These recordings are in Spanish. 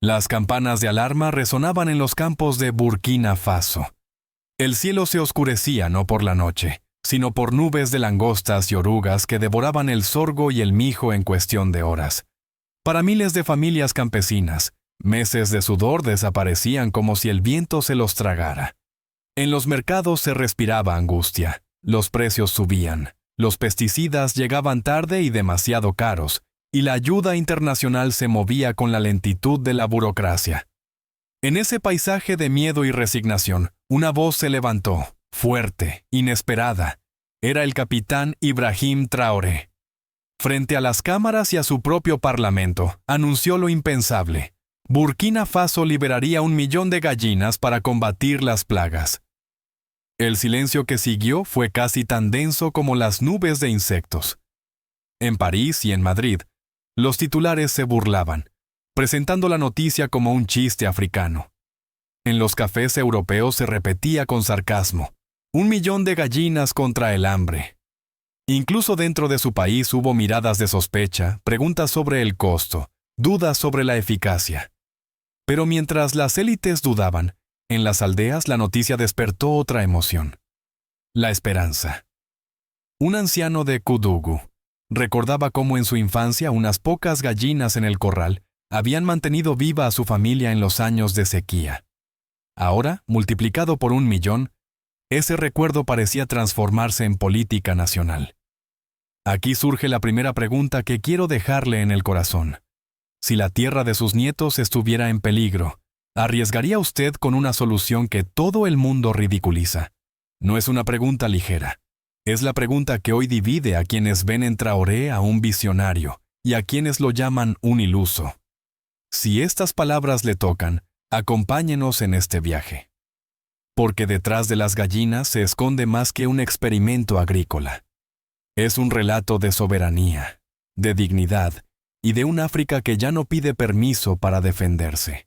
Las campanas de alarma resonaban en los campos de Burkina Faso. El cielo se oscurecía no por la noche, sino por nubes de langostas y orugas que devoraban el sorgo y el mijo en cuestión de horas. Para miles de familias campesinas, meses de sudor desaparecían como si el viento se los tragara. En los mercados se respiraba angustia, los precios subían, los pesticidas llegaban tarde y demasiado caros, y la ayuda internacional se movía con la lentitud de la burocracia. En ese paisaje de miedo y resignación, una voz se levantó, fuerte, inesperada. Era el capitán Ibrahim Traoré. Frente a las cámaras y a su propio parlamento, anunció lo impensable. Burkina Faso liberaría 1 millón de gallinas para combatir las plagas. El silencio que siguió fue casi tan denso como las nubes de insectos. En París y en Madrid, los titulares se burlaban, presentando la noticia como un chiste africano. En los cafés europeos se repetía con sarcasmo: 1 millón de gallinas contra el hambre. Incluso dentro de su país hubo miradas de sospecha, preguntas sobre el costo, dudas sobre la eficacia. Pero mientras las élites dudaban, en las aldeas la noticia despertó otra emoción: la esperanza. Un anciano de Koudougou recordaba cómo en su infancia unas pocas gallinas en el corral habían mantenido viva a su familia en los años de sequía. Ahora, multiplicado por 1 millón, ese recuerdo parecía transformarse en política nacional. Aquí surge la primera pregunta que quiero dejarle en el corazón. Si la tierra de sus nietos estuviera en peligro, ¿arriesgaría usted con una solución que todo el mundo ridiculiza? No es una pregunta ligera. Es la pregunta que hoy divide a quienes ven en Traoré a un visionario y a quienes lo llaman un iluso. Si estas palabras le tocan, acompáñenos en este viaje. Porque detrás de las gallinas se esconde más que un experimento agrícola. Es un relato de soberanía, de dignidad y de un África que ya no pide permiso para defenderse.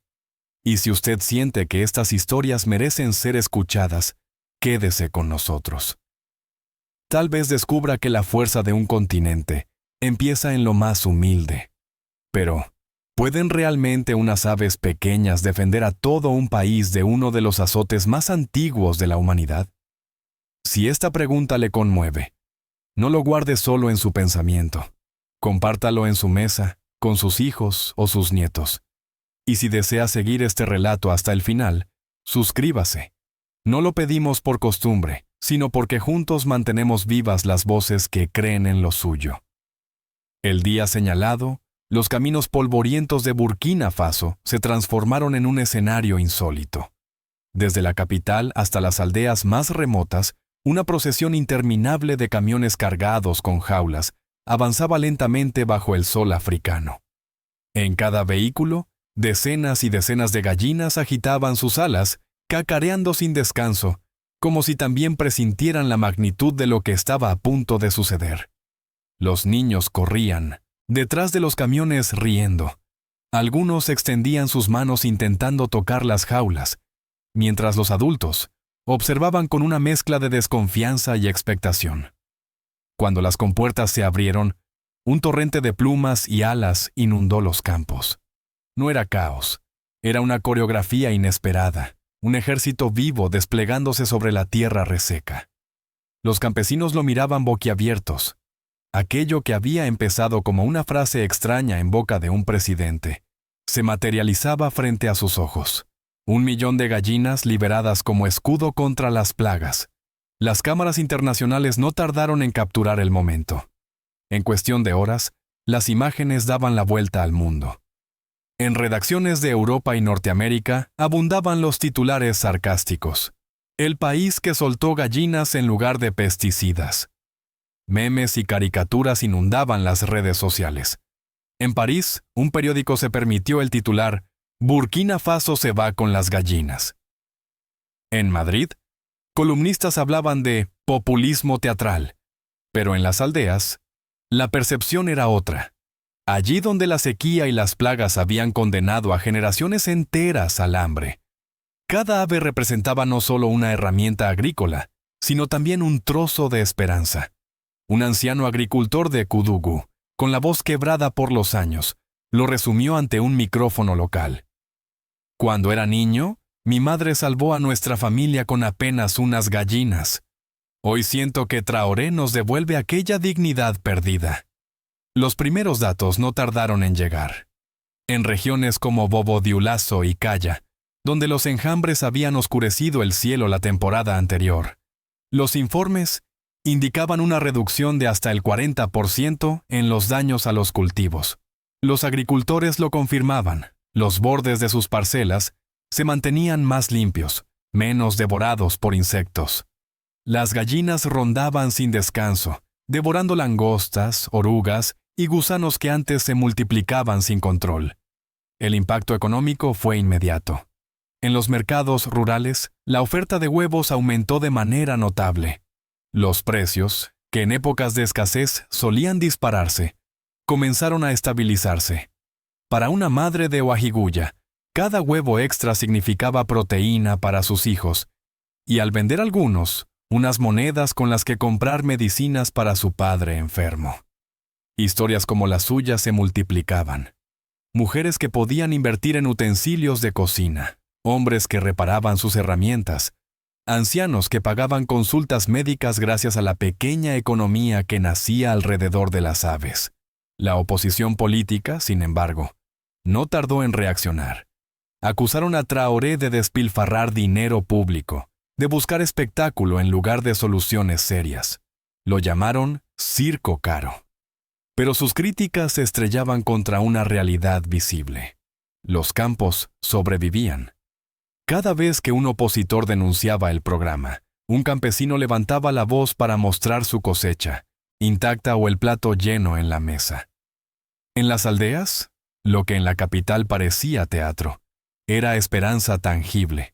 Y si usted siente que estas historias merecen ser escuchadas, quédese con nosotros. Tal vez descubra que la fuerza de un continente empieza en lo más humilde. Pero, ¿pueden realmente unas aves pequeñas defender a todo un país de uno de los azotes más antiguos de la humanidad? Si esta pregunta le conmueve, no lo guarde solo en su pensamiento. Compártalo en su mesa, con sus hijos o sus nietos. Y si desea seguir este relato hasta el final, suscríbase. No lo pedimos por costumbre, sino porque juntos mantenemos vivas las voces que creen en lo suyo. El día señalado, los caminos polvorientos de Burkina Faso se transformaron en un escenario insólito. Desde la capital hasta las aldeas más remotas, una procesión interminable de camiones cargados con jaulas avanzaba lentamente bajo el sol africano. En cada vehículo, decenas y decenas de gallinas agitaban sus alas, cacareando sin descanso, como si también presintieran la magnitud de lo que estaba a punto de suceder. Los niños corrían, detrás de los camiones riendo. Algunos extendían sus manos intentando tocar las jaulas, mientras los adultos observaban con una mezcla de desconfianza y expectación. Cuando las compuertas se abrieron, un torrente de plumas y alas inundó los campos. No era caos, era una coreografía inesperada, un ejército vivo desplegándose sobre la tierra reseca. Los campesinos lo miraban boquiabiertos. Aquello que había empezado como una frase extraña en boca de un presidente, se materializaba frente a sus ojos. 1 millón de gallinas liberadas como escudo contra las plagas. Las cámaras internacionales no tardaron en capturar el momento. En cuestión de horas, las imágenes daban la vuelta al mundo. En redacciones de Europa y Norteamérica abundaban los titulares sarcásticos: el país que soltó gallinas en lugar de pesticidas. Memes y caricaturas inundaban las redes sociales. En París, un periódico se permitió el titular: Burkina Faso se va con las gallinas. En Madrid, columnistas hablaban de populismo teatral, pero en las aldeas, la percepción era otra. Allí donde la sequía y las plagas habían condenado a generaciones enteras al hambre, cada ave representaba no solo una herramienta agrícola, sino también un trozo de esperanza. Un anciano agricultor de Koudougou, con la voz quebrada por los años, lo resumió ante un micrófono local. Cuando era niño, mi madre salvó a nuestra familia con apenas unas gallinas. Hoy siento que Traoré nos devuelve aquella dignidad perdida. Los primeros datos no tardaron en llegar. En regiones como Bobo-Dioulasso y Caya, donde los enjambres habían oscurecido el cielo la temporada anterior, los informes indicaban una reducción de hasta el 40% en los daños a los cultivos. Los agricultores lo confirmaban. Los bordes de sus parcelas se mantenían más limpios, menos devorados por insectos. Las gallinas rondaban sin descanso, devorando langostas, orugas y gusanos que antes se multiplicaban sin control. El impacto económico fue inmediato. En los mercados rurales, la oferta de huevos aumentó de manera notable. Los precios, que en épocas de escasez solían dispararse, comenzaron a estabilizarse. Para una madre de Ouajiguya, cada huevo extra significaba proteína para sus hijos, y al vender algunos, unas monedas con las que comprar medicinas para su padre enfermo. Historias como la suya se multiplicaban. Mujeres que podían invertir en utensilios de cocina, hombres que reparaban sus herramientas, ancianos que pagaban consultas médicas gracias a la pequeña economía que nacía alrededor de las aves. La oposición política, sin embargo, no tardó en reaccionar. Acusaron a Traoré de despilfarrar dinero público, de buscar espectáculo en lugar de soluciones serias. Lo llamaron circo caro. Pero sus críticas se estrellaban contra una realidad visible. Los campos sobrevivían. Cada vez que un opositor denunciaba el programa, un campesino levantaba la voz para mostrar su cosecha, intacta o el plato lleno en la mesa. En las aldeas, lo que en la capital parecía teatro, era esperanza tangible.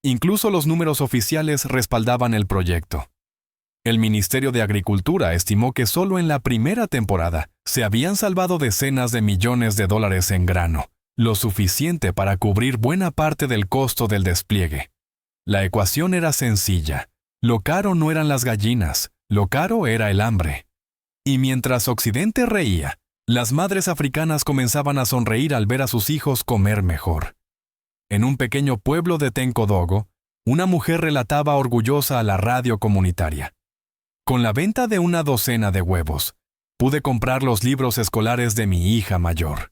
Incluso los números oficiales respaldaban el proyecto. El Ministerio de Agricultura estimó que solo en la primera temporada se habían salvado decenas de millones de dólares en grano, lo suficiente para cubrir buena parte del costo del despliegue. La ecuación era sencilla. Lo caro no eran las gallinas, lo caro era el hambre. Y mientras Occidente reía, las madres africanas comenzaban a sonreír al ver a sus hijos comer mejor. En un pequeño pueblo de Tencodogo, una mujer relataba orgullosa a la radio comunitaria: con la venta de una docena de huevos, pude comprar los libros escolares de mi hija mayor.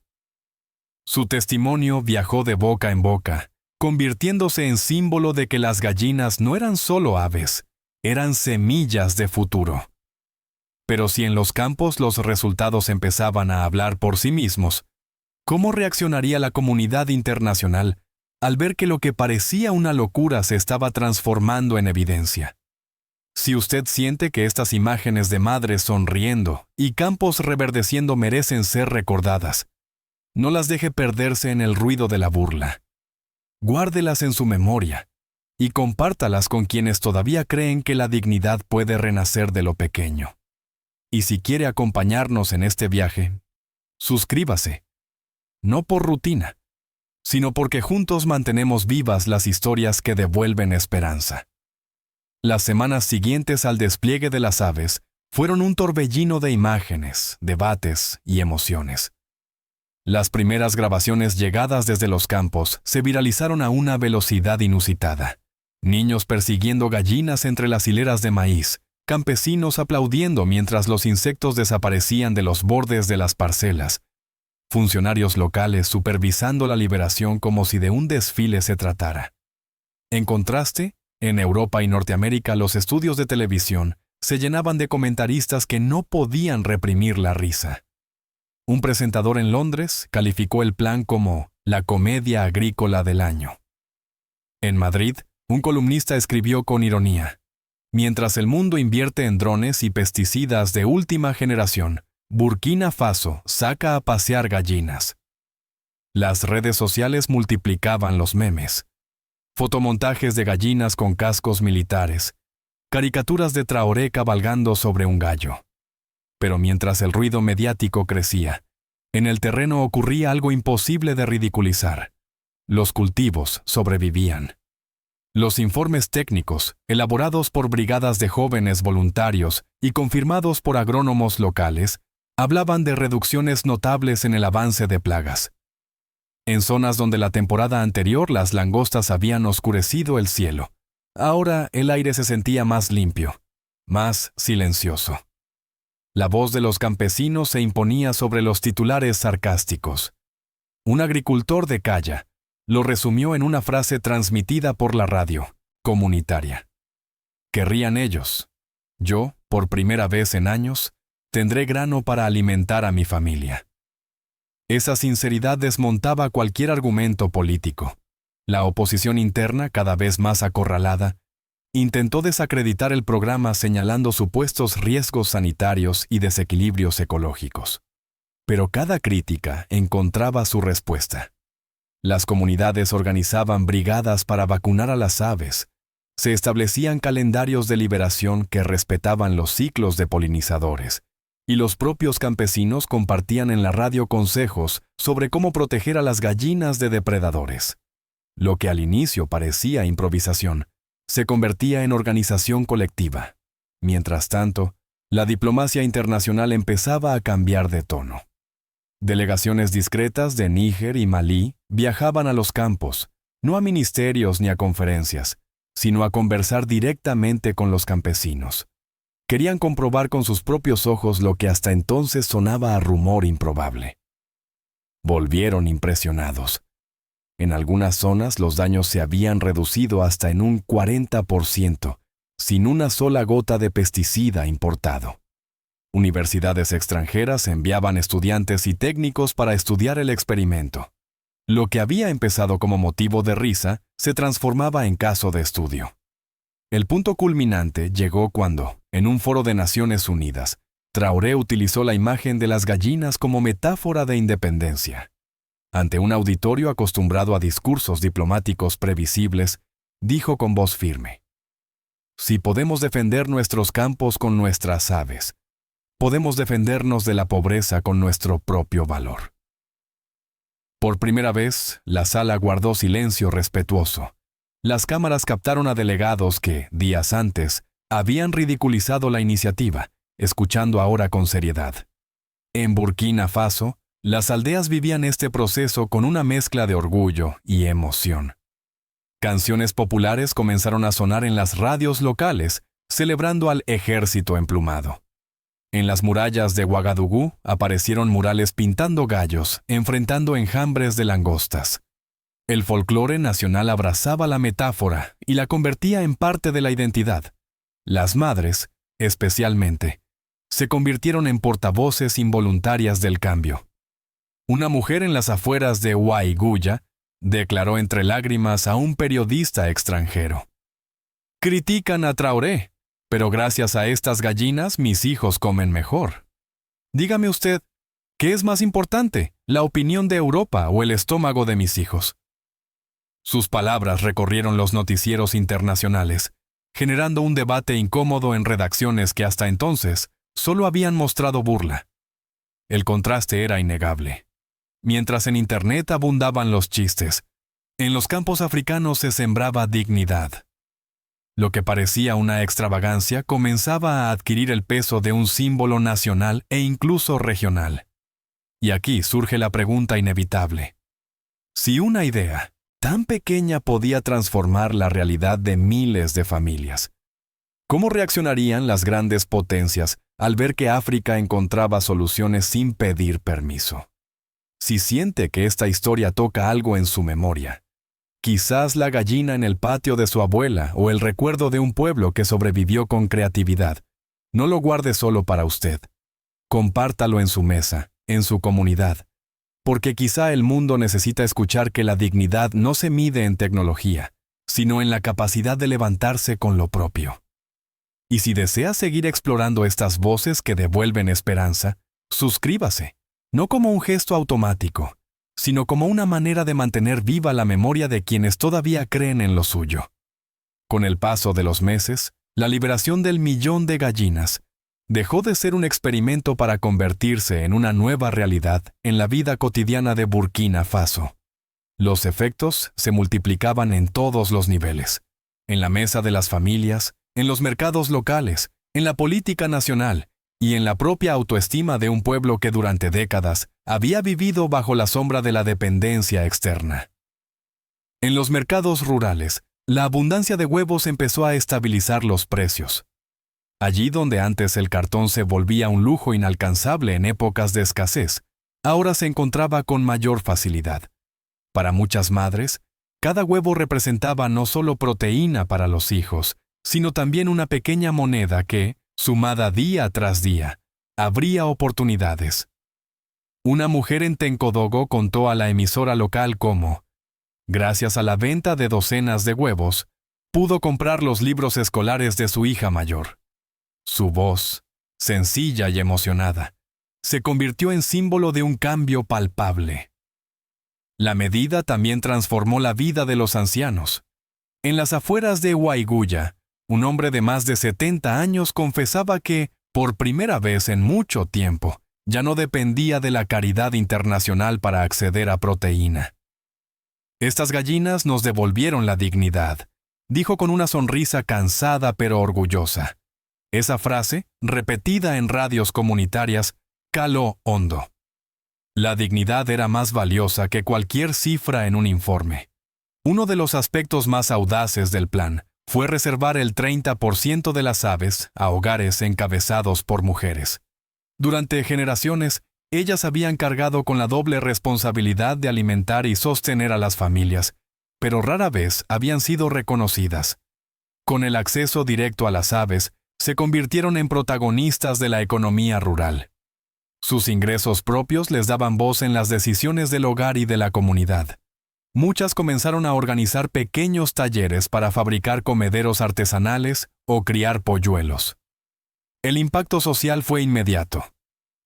Su testimonio viajó de boca en boca, convirtiéndose en símbolo de que las gallinas no eran solo aves, eran semillas de futuro. Pero si en los campos los resultados empezaban a hablar por sí mismos, ¿cómo reaccionaría la comunidad internacional al ver que lo que parecía una locura se estaba transformando en evidencia? Si usted siente que estas imágenes de madres sonriendo y campos reverdeciendo merecen ser recordadas, no las deje perderse en el ruido de la burla. Guárdelas en su memoria y compártalas con quienes todavía creen que la dignidad puede renacer de lo pequeño. Y si quiere acompañarnos en este viaje, suscríbase, no por rutina, sino porque juntos mantenemos vivas las historias que devuelven esperanza. Las semanas siguientes al despliegue de las aves fueron un torbellino de imágenes, debates y emociones. Las primeras grabaciones llegadas desde los campos se viralizaron a una velocidad inusitada. Niños persiguiendo gallinas entre las hileras de maíz, campesinos aplaudiendo mientras los insectos desaparecían de los bordes de las parcelas, funcionarios locales supervisando la liberación como si de un desfile se tratara. En contraste, en Europa y Norteamérica los estudios de televisión se llenaban de comentaristas que no podían reprimir la risa. Un presentador en Londres calificó el plan como la comedia agrícola del año. En Madrid, un columnista escribió con ironía: mientras el mundo invierte en drones y pesticidas de última generación, Burkina Faso saca a pasear gallinas. Las redes sociales multiplicaban los memes. Fotomontajes de gallinas con cascos militares, caricaturas de Traoré cabalgando sobre un gallo. Pero mientras el ruido mediático crecía, en el terreno ocurría algo imposible de ridiculizar. Los cultivos sobrevivían. Los informes técnicos, elaborados por brigadas de jóvenes voluntarios y confirmados por agrónomos locales, hablaban de reducciones notables en el avance de plagas. En zonas donde la temporada anterior las langostas habían oscurecido el cielo, ahora el aire se sentía más limpio, más silencioso. La voz de los campesinos se imponía sobre los titulares sarcásticos. Un agricultor de Calla lo resumió en una frase transmitida por la radio comunitaria. Querrían ellos. Yo, por primera vez en años, tendré grano para alimentar a mi familia. Esa sinceridad desmontaba cualquier argumento político. La oposición interna, cada vez más acorralada, intentó desacreditar el programa señalando supuestos riesgos sanitarios y desequilibrios ecológicos. Pero cada crítica encontraba su respuesta. Las comunidades organizaban brigadas para vacunar a las aves. Se establecían calendarios de liberación que respetaban los ciclos de polinizadores, y los propios campesinos compartían en la radio consejos sobre cómo proteger a las gallinas de depredadores. Lo que al inicio parecía improvisación, se convertía en organización colectiva. Mientras tanto, la diplomacia internacional empezaba a cambiar de tono. Delegaciones discretas de Níger y Malí viajaban a los campos, no a ministerios ni a conferencias, sino a conversar directamente con los campesinos. Querían comprobar con sus propios ojos lo que hasta entonces sonaba a rumor improbable. Volvieron impresionados. En algunas zonas los daños se habían reducido hasta en un 40%, sin una sola gota de pesticida importado. Universidades extranjeras enviaban estudiantes y técnicos para estudiar el experimento. Lo que había empezado como motivo de risa se transformaba en caso de estudio. El punto culminante llegó cuando, en un foro de Naciones Unidas, Traoré utilizó la imagen de las gallinas como metáfora de independencia. Ante un auditorio acostumbrado a discursos diplomáticos previsibles, dijo con voz firme: «Si podemos defender nuestros campos con nuestras aves, podemos defendernos de la pobreza con nuestro propio valor». Por primera vez, la sala guardó silencio respetuoso. Las cámaras captaron a delegados que, días antes, habían ridiculizado la iniciativa, escuchando ahora con seriedad. En Burkina Faso, las aldeas vivían este proceso con una mezcla de orgullo y emoción. Canciones populares comenzaron a sonar en las radios locales, celebrando al ejército emplumado. En las murallas de Ouagadougou aparecieron murales pintando gallos, enfrentando enjambres de langostas. El folclore nacional abrazaba la metáfora y la convertía en parte de la identidad. Las madres, especialmente, se convirtieron en portavoces involuntarias del cambio. Una mujer en las afueras de Ouaïgouya declaró entre lágrimas a un periodista extranjero: «Critican a Traoré, pero gracias a estas gallinas mis hijos comen mejor. Dígame usted, ¿qué es más importante, la opinión de Europa o el estómago de mis hijos?». Sus palabras recorrieron los noticieros internacionales, generando un debate incómodo en redacciones que hasta entonces solo habían mostrado burla. El contraste era innegable. Mientras en Internet abundaban los chistes, en los campos africanos se sembraba dignidad. Lo que parecía una extravagancia comenzaba a adquirir el peso de un símbolo nacional e incluso regional. Y aquí surge la pregunta inevitable: si una idea tan pequeña podía transformar la realidad de miles de familias, ¿cómo reaccionarían las grandes potencias al ver que África encontraba soluciones sin pedir permiso? Si siente que esta historia toca algo en su memoria, quizás la gallina en el patio de su abuela o el recuerdo de un pueblo que sobrevivió con creatividad, no lo guarde solo para usted. Compártalo en su mesa, en su comunidad, porque quizá el mundo necesita escuchar que la dignidad no se mide en tecnología, sino en la capacidad de levantarse con lo propio. Y si desea seguir explorando estas voces que devuelven esperanza, suscríbase, no como un gesto automático, sino como una manera de mantener viva la memoria de quienes todavía creen en lo suyo. Con el paso de los meses, la liberación del 1.000.000 de gallinas dejó de ser un experimento para convertirse en una nueva realidad en la vida cotidiana de Burkina Faso. Los efectos se multiplicaban en todos los niveles: en la mesa de las familias, en los mercados locales, en la política nacional y en la propia autoestima de un pueblo que durante décadas había vivido bajo la sombra de la dependencia externa. En los mercados rurales, la abundancia de huevos empezó a estabilizar los precios. Allí donde antes el cartón se volvía un lujo inalcanzable en épocas de escasez, ahora se encontraba con mayor facilidad. Para muchas madres, cada huevo representaba no solo proteína para los hijos, sino también una pequeña moneda que, sumada día tras día, abría oportunidades. Una mujer en Tencodogo contó a la emisora local cómo, gracias a la venta de docenas de huevos, pudo comprar los libros escolares de su hija mayor. Su voz, sencilla y emocionada, se convirtió en símbolo de un cambio palpable. La medida también transformó la vida de los ancianos. En las afueras de Waiguya, un hombre de más de 70 años confesaba que, por primera vez en mucho tiempo, ya no dependía de la caridad internacional para acceder a proteína. «Estas gallinas nos devolvieron la dignidad», dijo con una sonrisa cansada pero orgullosa. Esa frase, repetida en radios comunitarias, caló hondo. La dignidad era más valiosa que cualquier cifra en un informe. Uno de los aspectos más audaces del plan fue reservar el 30% de las aves a hogares encabezados por mujeres. Durante generaciones, ellas habían cargado con la doble responsabilidad de alimentar y sostener a las familias, pero rara vez habían sido reconocidas. Con el acceso directo a las aves, se convirtieron en protagonistas de la economía rural. Sus ingresos propios les daban voz en las decisiones del hogar y de la comunidad. Muchas comenzaron a organizar pequeños talleres para fabricar comederos artesanales o criar polluelos. El impacto social fue inmediato.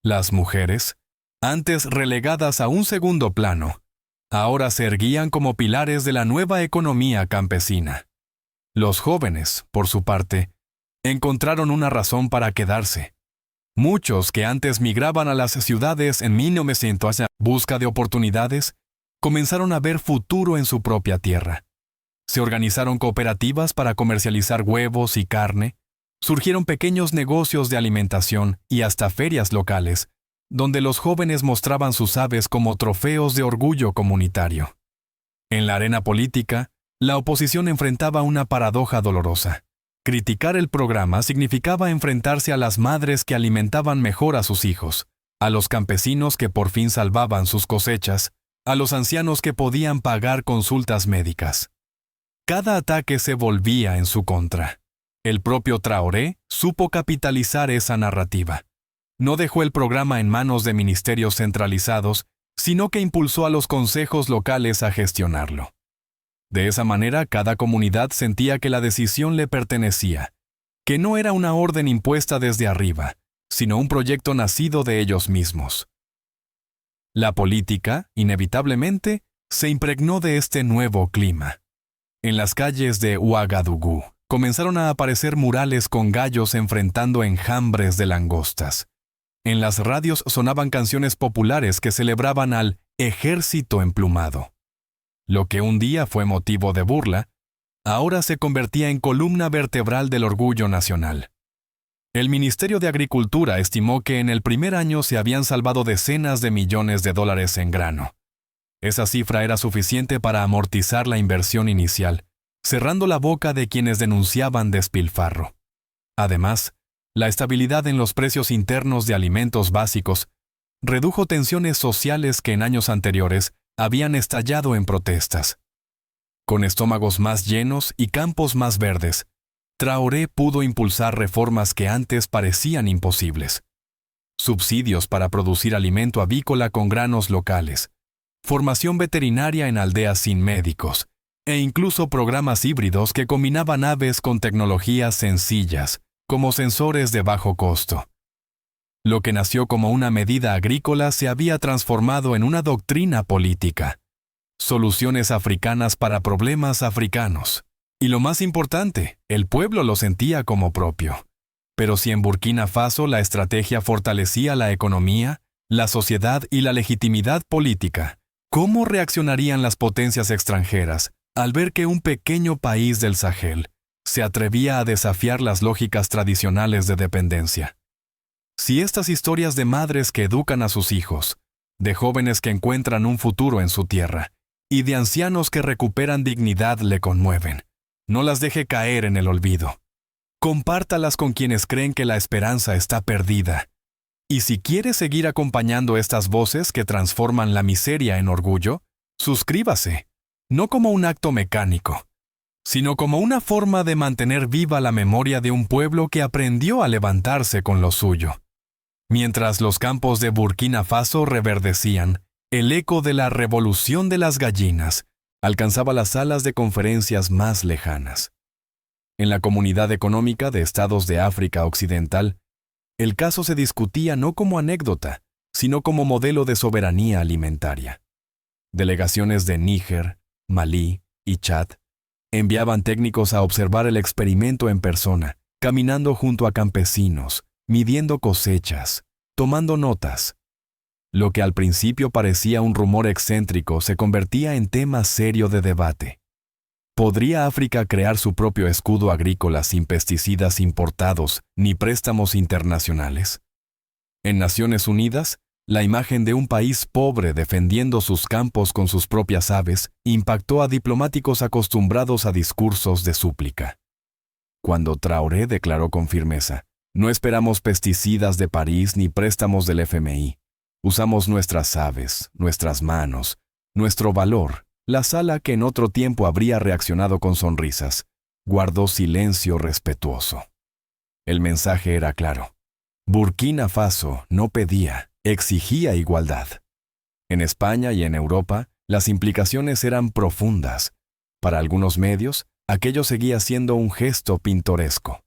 Las mujeres, antes relegadas a un segundo plano, ahora se erguían como pilares de la nueva economía campesina. Los jóvenes, por su parte, encontraron una razón para quedarse. Muchos que antes migraban a las ciudades en 1900 en busca de oportunidades, comenzaron a ver futuro en su propia tierra. Se organizaron cooperativas para comercializar huevos y carne, surgieron pequeños negocios de alimentación y hasta ferias locales, donde los jóvenes mostraban sus aves como trofeos de orgullo comunitario. En la arena política, la oposición enfrentaba una paradoja dolorosa. Criticar el programa significaba enfrentarse a las madres que alimentaban mejor a sus hijos, a los campesinos que por fin salvaban sus cosechas, a los ancianos que podían pagar consultas médicas. Cada ataque se volvía en su contra. El propio Traoré supo capitalizar esa narrativa. No dejó el programa en manos de ministerios centralizados, sino que impulsó a los consejos locales a gestionarlo. De esa manera, cada comunidad sentía que la decisión le pertenecía, que no era una orden impuesta desde arriba, sino un proyecto nacido de ellos mismos. La política, inevitablemente, se impregnó de este nuevo clima. En las calles de Ouagadougou comenzaron a aparecer murales con gallos enfrentando enjambres de langostas. En las radios sonaban canciones populares que celebraban al ejército emplumado. Lo que un día fue motivo de burla, ahora se convertía en columna vertebral del orgullo nacional. El Ministerio de Agricultura estimó que en el primer año se habían salvado decenas de millones de dólares en grano. Esa cifra era suficiente para amortizar la inversión inicial, cerrando la boca de quienes denunciaban despilfarro. Además, la estabilidad en los precios internos de alimentos básicos redujo tensiones sociales que en años anteriores habían estallado en protestas. Con estómagos más llenos y campos más verdes, Traoré pudo impulsar reformas que antes parecían imposibles. Subsidios para producir alimento avícola con granos locales, formación veterinaria en aldeas sin médicos, e incluso programas híbridos que combinaban aves con tecnologías sencillas, como sensores de bajo costo. Lo que nació como una medida agrícola se había transformado en una doctrina política. Soluciones africanas para problemas africanos. Y lo más importante, el pueblo lo sentía como propio. Pero si en Burkina Faso la estrategia fortalecía la economía, la sociedad y la legitimidad política, ¿cómo reaccionarían las potencias extranjeras al ver que un pequeño país del Sahel se atrevía a desafiar las lógicas tradicionales de dependencia? Si estas historias de madres que educan a sus hijos de jóvenes que encuentran un futuro en su tierra, y de ancianos que recuperan dignidad le conmueven. No las deje caer en el olvido. Compártalas con quienes creen que la esperanza está perdida. Y si quiere seguir acompañando estas voces que transforman la miseria en orgullo, suscríbase, no como un acto mecánico, sino como una forma de mantener viva la memoria de un pueblo que aprendió a levantarse con lo suyo. Mientras los campos de Burkina Faso reverdecían, el eco de la revolución de las gallinas alcanzaba las salas de conferencias más lejanas. En la Comunidad Económica de Estados de África Occidental, el caso se discutía no como anécdota, sino como modelo de soberanía alimentaria. Delegaciones de Níger, Malí y Chad enviaban técnicos a observar el experimento en persona, caminando junto a campesinos, midiendo cosechas, tomando notas. Lo que al principio parecía un rumor excéntrico se convertía en tema serio de debate. ¿Podría África crear su propio escudo agrícola sin pesticidas importados ni préstamos internacionales? En Naciones Unidas, la imagen de un país pobre defendiendo sus campos con sus propias aves impactó a diplomáticos acostumbrados a discursos de súplica. Cuando Traoré declaró con firmeza: "No esperamos pesticidas de París ni préstamos del FMI. Usamos nuestras aves, nuestras manos, nuestro valor", la sala, que en otro tiempo habría reaccionado con sonrisas, guardó silencio respetuoso. El mensaje era claro. Burkina Faso no pedía, exigía igualdad. En España y en Europa, las implicaciones eran profundas. Para algunos medios, aquello seguía siendo un gesto pintoresco.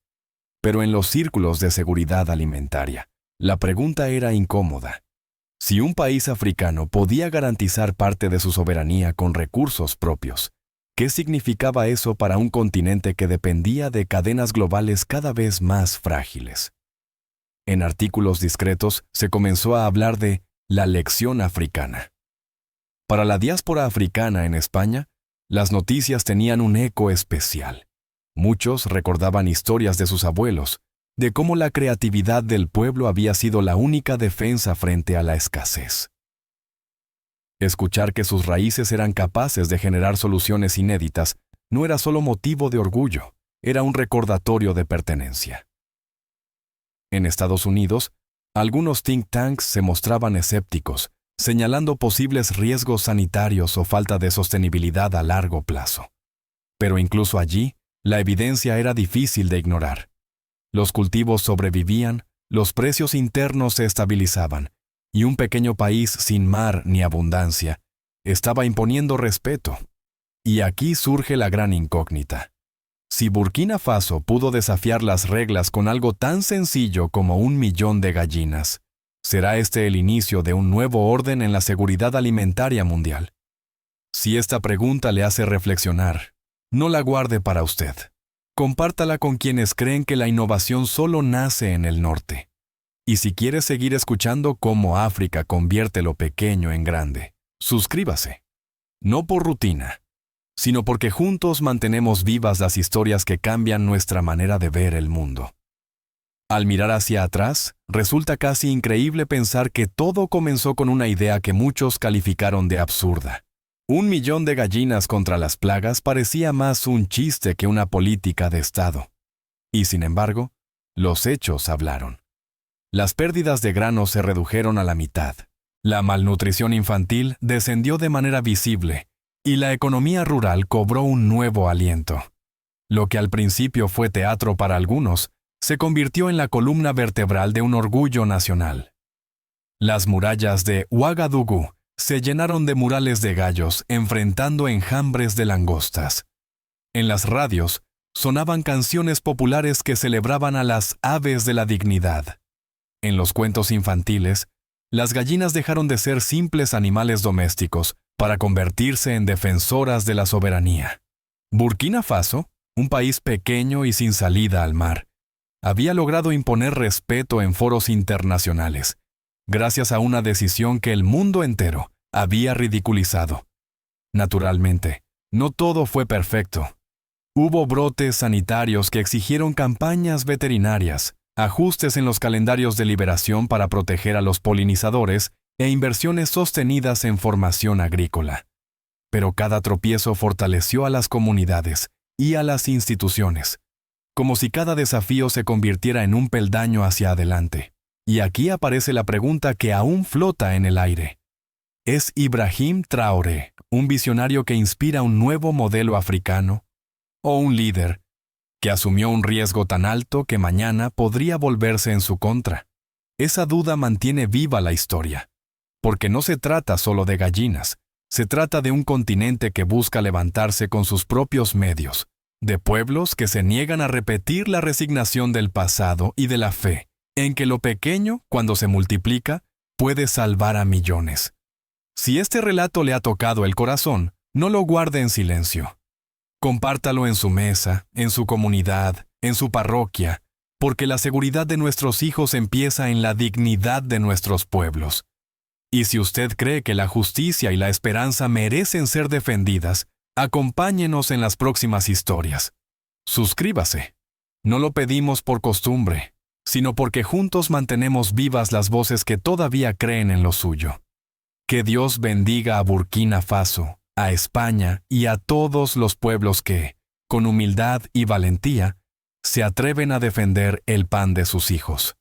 Pero en los círculos de seguridad alimentaria, la pregunta era incómoda. Si un país africano podía garantizar parte de su soberanía con recursos propios, ¿qué significaba eso para un continente que dependía de cadenas globales cada vez más frágiles? En artículos discretos se comenzó a hablar de la lección africana. Para la diáspora africana en España, las noticias tenían un eco especial. Muchos recordaban historias de sus abuelos, de cómo la creatividad del pueblo había sido la única defensa frente a la escasez. Escuchar que sus raíces eran capaces de generar soluciones inéditas no era solo motivo de orgullo, era un recordatorio de pertenencia. En Estados Unidos, algunos think tanks se mostraban escépticos, señalando posibles riesgos sanitarios o falta de sostenibilidad a largo plazo. Pero incluso allí, la evidencia era difícil de ignorar. Los cultivos sobrevivían, los precios internos se estabilizaban, y un pequeño país sin mar ni abundancia estaba imponiendo respeto. Y aquí surge la gran incógnita. Si Burkina Faso pudo desafiar las reglas con algo tan sencillo como 1 millón de gallinas, ¿será este el inicio de un nuevo orden en la seguridad alimentaria mundial? Si esta pregunta le hace reflexionar, no la guarde para usted. Compártala con quienes creen que la innovación solo nace en el norte. Y si quiere seguir escuchando cómo África convierte lo pequeño en grande, suscríbase. No por rutina, sino porque juntos mantenemos vivas las historias que cambian nuestra manera de ver el mundo. Al mirar hacia atrás, resulta casi increíble pensar que todo comenzó con una idea que muchos calificaron de absurda. 1 millón de gallinas contra las plagas parecía más un chiste que una política de Estado. Y sin embargo, los hechos hablaron. Las pérdidas de grano se redujeron a la mitad. La malnutrición infantil descendió de manera visible y la economía rural cobró un nuevo aliento. Lo que al principio fue teatro para algunos, se convirtió en la columna vertebral de un orgullo nacional. Las murallas de Ouagadougou se llenaron de murales de gallos enfrentando enjambres de langostas. En las radios sonaban canciones populares que celebraban a las aves de la dignidad. En los cuentos infantiles, las gallinas dejaron de ser simples animales domésticos para convertirse en defensoras de la soberanía. Burkina Faso, un país pequeño y sin salida al mar, había logrado imponer respeto en foros internacionales, gracias a una decisión que el mundo entero había ridiculizado. Naturalmente, no todo fue perfecto. Hubo brotes sanitarios que exigieron campañas veterinarias, ajustes en los calendarios de liberación para proteger a los polinizadores e inversiones sostenidas en formación agrícola. Pero cada tropiezo fortaleció a las comunidades y a las instituciones, como si cada desafío se convirtiera en un peldaño hacia adelante. Y aquí aparece la pregunta que aún flota en el aire. ¿Es Ibrahim Traoré un visionario que inspira un nuevo modelo africano? ¿O un líder que asumió un riesgo tan alto que mañana podría volverse en su contra? Esa duda mantiene viva la historia, porque no se trata solo de gallinas, se trata de un continente que busca levantarse con sus propios medios, de pueblos que se niegan a repetir la resignación del pasado y de la fe en que lo pequeño, cuando se multiplica, puede salvar a millones. Si este relato le ha tocado el corazón, no lo guarde en silencio. Compártalo en su mesa, en su comunidad, en su parroquia, porque la seguridad de nuestros hijos empieza en la dignidad de nuestros pueblos. Y si usted cree que la justicia y la esperanza merecen ser defendidas, acompáñenos en las próximas historias. Suscríbase. No lo pedimos por costumbre, sino porque juntos mantenemos vivas las voces que todavía creen en lo suyo. Que Dios bendiga a Burkina Faso, a España y a todos los pueblos que, con humildad y valentía, se atreven a defender el pan de sus hijos.